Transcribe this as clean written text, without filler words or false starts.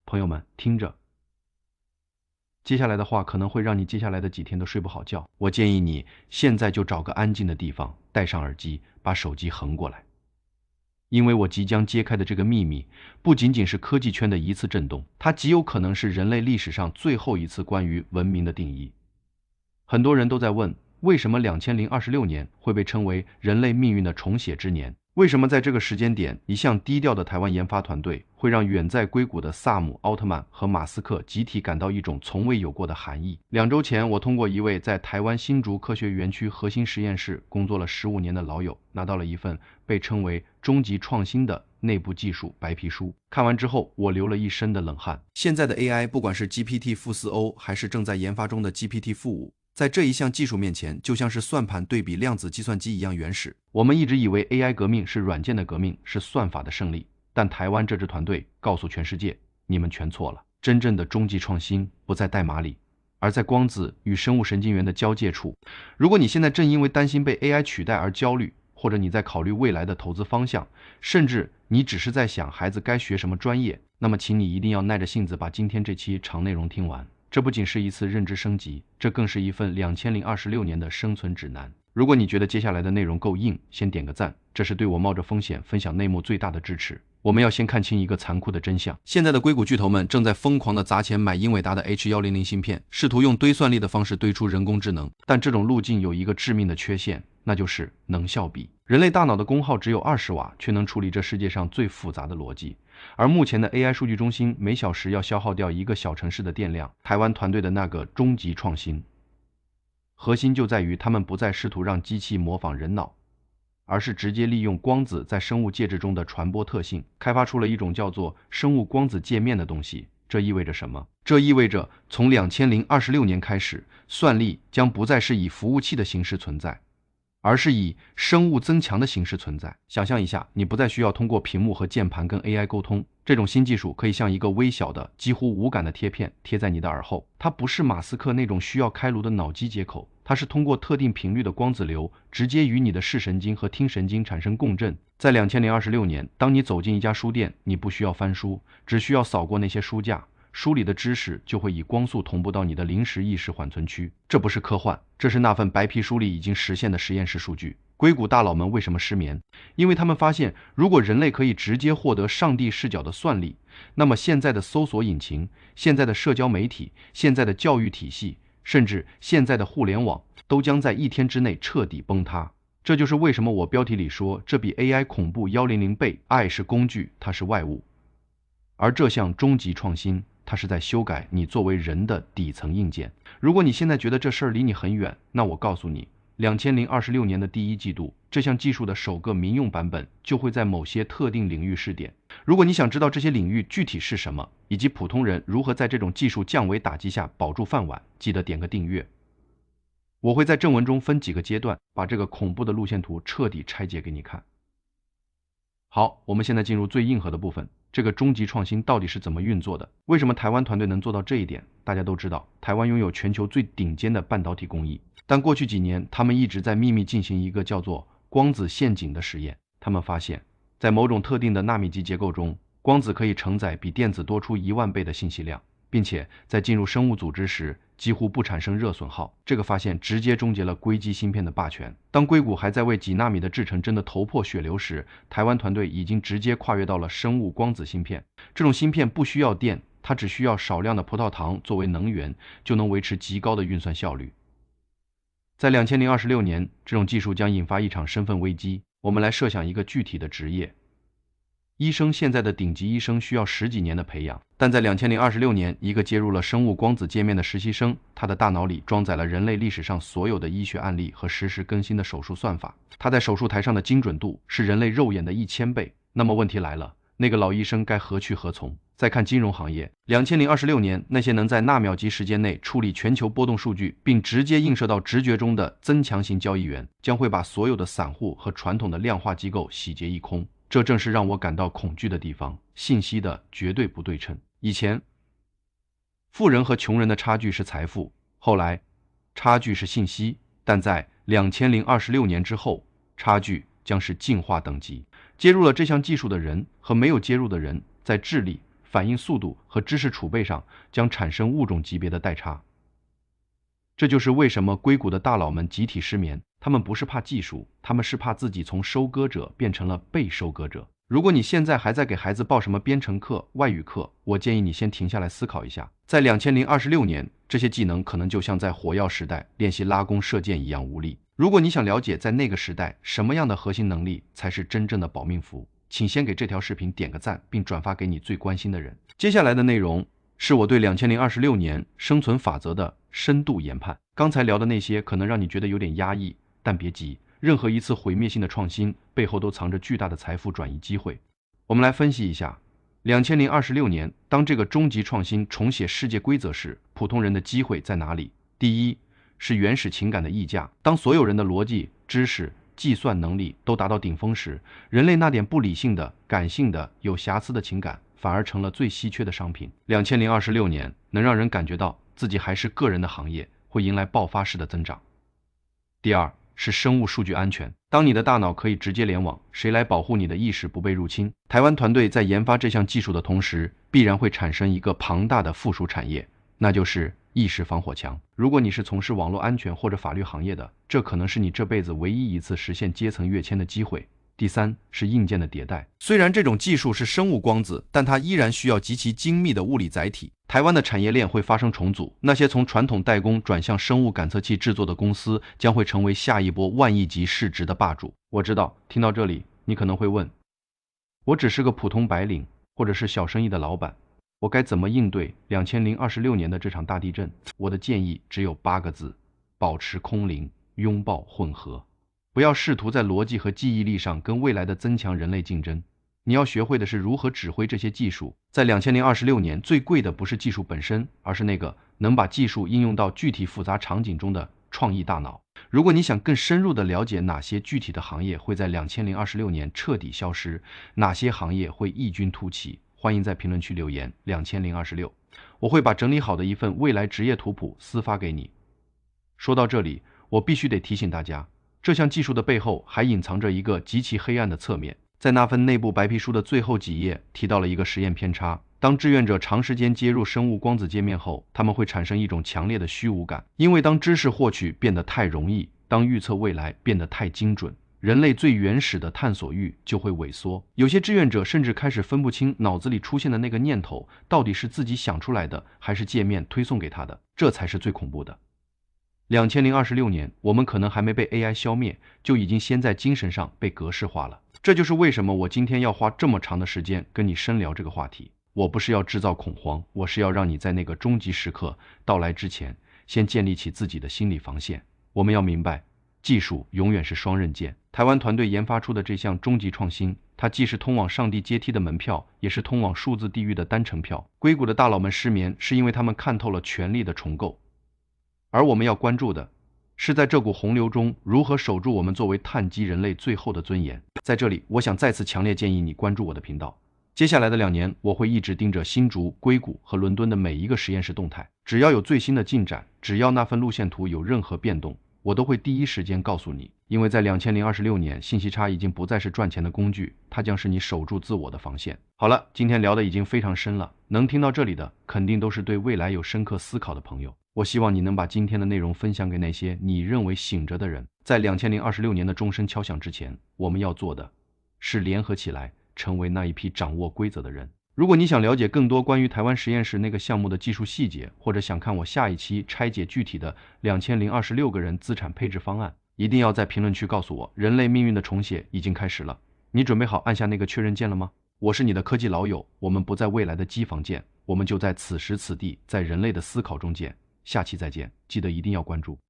朋友们，听着，接下来的话可能会让你接下来的几天都睡不好觉。我建议你现在就找个安静的地方，戴上耳机，把手机横过来。因为我即将揭开的这个秘密，不仅仅是科技圈的一次震动，它极有可能是人类历史上最后一次关于文明的定义。很多人都在问，为什么2026年会被称为人类命运的重写之年？为什么在这个时间点，一向低调的台湾研发团队会让远在硅谷的萨姆·奥特曼和马斯克集体感到一种从未有过的寒意？2周前，我通过一位在台湾新竹科学园区核心实验室工作了15年的老友，拿到了一份被称为终极创新的内部技术白皮书。看完之后，我流了一身的冷汗。现在的 AI， 不管是 GPT-4o 还是正在研发中的 GPT-5，在这一项技术面前，就像是算盘对比量子计算机一样原始。我们一直以为 AI 革命是软件的革命，是算法的胜利，但台湾这支团队告诉全世界，你们全错了。真正的终极创新不在代码里，而在光子与生物神经元的交界处。如果你现在正因为担心被 AI 取代而焦虑，或者你在考虑未来的投资方向，甚至你只是在想孩子该学什么专业，那么请你一定要耐着性子把今天这期长内容听完。这不仅是一次认知升级，这更是一份2026年的生存指南。如果你觉得接下来的内容够硬，先点个赞，这是对我冒着风险分享内幕最大的支持。我们要先看清一个残酷的真相，现在的硅谷巨头们正在疯狂地砸钱买英伟达的 H100芯片，试图用堆算力的方式堆出人工智能，但这种路径有一个致命的缺陷，那就是能效比。人类大脑的功耗只有20瓦，却能处理这世界上最复杂的逻辑。而目前的 AI 数据中心每小时要消耗掉一个小城市的电量。台湾团队的那个终极创新，核心就在于他们不再试图让机器模仿人脑，而是直接利用光子在生物介质中的传播特性，开发出了一种叫做生物光子界面的东西。这意味着什么？这意味着从2026年开始，算力将不再是以服务器的形式存在，而是以生物增强的形式存在。想象一下，你不再需要通过屏幕和键盘跟 AI 沟通，这种新技术可以像一个微小的、几乎无感的贴片贴在你的耳后。它不是马斯克那种需要开颅的脑机接口，它是通过特定频率的光子流，直接与你的视神经和听神经产生共振。在2026年，当你走进一家书店，你不需要翻书，只需要扫过那些书架，书里的知识就会以光速同步到你的临时意识缓存区。这不是科幻，这是那份白皮书里已经实现的实验室数据。硅谷大佬们为什么失眠？因为他们发现，如果人类可以直接获得上帝视角的算力，那么现在的搜索引擎、现在的社交媒体、现在的教育体系，甚至现在的互联网，都将在1天之内彻底崩塌。这就是为什么我标题里说，这比 AI 恐怖100倍。爱是工具，它是外物，而这项终极创新，它是在修改你作为人的底层硬件。如果你现在觉得这事儿离你很远，那我告诉你，2026年的第1季度，这项技术的首个民用版本就会在某些特定领域试点。如果你想知道这些领域具体是什么，以及普通人如何在这种技术降维打击下保住饭碗，记得点个订阅。我会在正文中分几个阶段，把这个恐怖的路线图彻底拆解给你看。好，我们现在进入最硬核的部分，这个终极创新到底是怎么运作的？为什么台湾团队能做到这一点？大家都知道，台湾拥有全球最顶尖的半导体工艺，但过去几年，他们一直在秘密进行一个叫做光子陷阱的实验。他们发现，在某种特定的纳米级结构中，光子可以承载比电子多出10000倍的信息量，并且在进入生物组织时几乎不产生热损耗。这个发现直接终结了硅基芯片的霸权。当硅谷还在为几纳米的制程争得头破血流时，台湾团队已经直接跨越到了生物光子芯片。这种芯片不需要电，它只需要少量的葡萄糖作为能源，就能维持极高的运算效率。在2026年，这种技术将引发一场身份危机。我们来设想一个具体的职业。医生现在的顶级医生需要10几年的培养，但在2026年，一个接入了生物光子界面的实习生，他的大脑里装载了人类历史上所有的医学案例和实时更新的手术算法，他在手术台上的精准度是人类肉眼的1000倍。那么问题来了，那个老医生该何去何从？再看金融行业，2026年，那些能在纳秒级时间内处理全球波动数据，并直接映射到直觉中的增强型交易员，将会把所有的散户和传统的量化机构洗劫一空。这正是让我感到恐惧的地方，信息的绝对不对称。以前，富人和穷人的差距是财富，后来，差距是信息，但在2026年之后，差距将是进化等级。接入了这项技术的人和没有接入的人，在智力、反应速度和知识储备上将产生物种级别的代差。这就是为什么硅谷的大佬们集体失眠，他们不是怕技术，他们是怕自己从收割者变成了被收割者。如果你现在还在给孩子报什么编程课、外语课，我建议你先停下来思考一下，在2026年，这些技能可能就像在火药时代练习拉弓射箭一样无力。如果你想了解在那个时代什么样的核心能力才是真正的保命符，请先给这条视频点个赞，并转发给你最关心的人。接下来的内容是我对2026年生存法则的深度研判。刚才聊的那些可能让你觉得有点压抑，但别急，任何一次毁灭性的创新背后都藏着巨大的财富转移机会。我们来分析一下2026年，当这个终极创新重写世界规则时，普通人的机会在哪里？第一，是原始情感的溢价。当所有人的逻辑、知识、计算能力都达到顶峰时，人类那点不理性的、感性的、有瑕疵的情感反而成了最稀缺的商品。2026年能让人感觉到自己还是个人的行业，会迎来爆发式的增长。第二，是生物数据安全。当你的大脑可以直接联网，谁来保护你的意识不被入侵？台湾团队在研发这项技术的同时，必然会产生一个庞大的附属产业，那就是意识防火墙。如果你是从事网络安全或者法律行业的，这可能是你这辈子唯一一次实现阶层跃迁的机会。第三，是硬件的迭代。虽然这种技术是生物光子，但它依然需要极其精密的物理载体。台湾的产业链会发生重组，那些从传统代工转向生物感测器制作的公司将会成为下一波万亿级市值的霸主。我知道，听到这里，你可能会问，我只是个普通白领，或者是小生意的老板，我该怎么应对2026年的这场大地震？我的建议只有8个字：保持空灵，拥抱混合。不要试图在逻辑和记忆力上跟未来的增强人类竞争，你要学会的是如何指挥这些技术。在2026年，最贵的不是技术本身，而是那个能把技术应用到具体复杂场景中的创意大脑。如果你想更深入地了解哪些具体的行业会在2026年彻底消失，哪些行业会异军突起，欢迎在评论区留言2026，我会把整理好的一份未来职业图谱私发给你。说到这里，我必须得提醒大家，这项技术的背后还隐藏着一个极其黑暗的侧面。在那份内部白皮书的最后几页提到了一个实验偏差，当志愿者长时间接入生物光子界面后，他们会产生一种强烈的虚无感，因为当知识获取变得太容易，当预测未来变得太精准，人类最原始的探索欲就会萎缩。有些志愿者甚至开始分不清脑子里出现的那个念头到底是自己想出来的，还是界面推送给他的，这才是最恐怖的。2026年，我们可能还没被 AI 消灭，就已经先在精神上被格式化了。这就是为什么我今天要花这么长的时间跟你深聊这个话题。我不是要制造恐慌，我是要让你在那个终极时刻到来之前，先建立起自己的心理防线。我们要明白，技术永远是双刃剑。台湾团队研发出的这项终极创新，它既是通往上帝阶梯的门票，也是通往数字地狱的单程票。硅谷的大佬们失眠，是因为他们看透了权力的重构。而我们要关注的是在这股洪流中如何守住我们作为碳基人类最后的尊严。在这里，我想再次强烈建议你关注我的频道。接下来的2年，我会一直盯着新竹、硅谷和伦敦的每一个实验室动态，只要有最新的进展，只要那份路线图有任何变动，我都会第一时间告诉你。因为在2026年，信息差已经不再是赚钱的工具，它将是你守住自我的防线。好了，今天聊的已经非常深了，能听到这里的肯定都是对未来有深刻思考的朋友。我希望你能把今天的内容分享给那些你认为醒着的人。在2026年的钟声敲响之前，我们要做的是联合起来，成为那一批掌握规则的人。如果你想了解更多关于台湾实验室那个项目的技术细节，或者想看我下一期拆解具体的2026个人资产配置方案，一定要在评论区告诉我。人类命运的重写已经开始了，你准备好按下那个确认键了吗？我是你的科技老友，我们不在未来的机房见，我们就在此时此地，在人类的思考中见。下期再见，记得一定要关注。